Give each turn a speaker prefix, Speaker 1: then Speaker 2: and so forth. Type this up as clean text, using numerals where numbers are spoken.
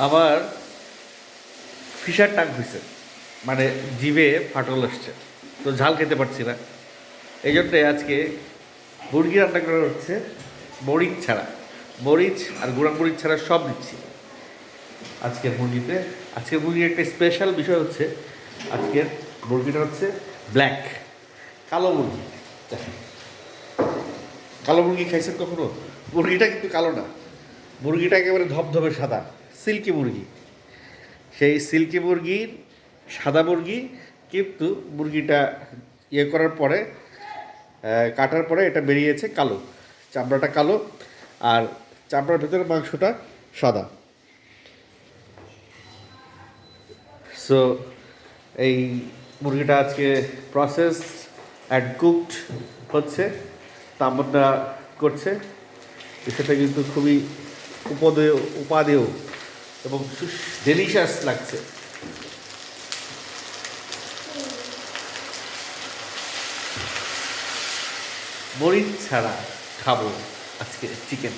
Speaker 1: আমার ফিশার টাক হয়েছে, মানে জিভে ফাটল আসছে, তো ঝাল খেতে পারছি না। এই জন্যে আজকে মুরগি রান্না করা হচ্ছে মরিচ ছাড়া। মরিচ আর গুঁড়া মরিচ ছাড়া সব দিচ্ছি আজকের মুরগিতে। আজকের মুরগির একটা স্পেশাল বিষয় হচ্ছে, আজকের মুরগিটা হচ্ছে ব্ল্যাক, কালো মুরগি। দেখেন, কালো মুরগি খাইছেন কখনো? মুরগিটা কিন্তু কালো না, মুরগিটা একেবারে ধবধবে সাদা, সিল্কি মুরগি। সেই সিল্কি মুরগির সাদা মুরগি, কিন্তু মুরগিটা ইয়ে করার পরে, কাটার পরে এটা বেরিয়েছে কালো, চামড়াটা কালো, আর চামড়ার ভেতরে মাংসটা সাদা। সো এই মুরগিটা আজকে প্রসেস অ্যান্ড কুকড হচ্ছে, তামান্না করছে। সেটা কিন্তু খুবই উপাদেয় এবং ডেলিশিয়াস লাগছে। মরিচ ছাড়া খাবো আজকে চিকেন।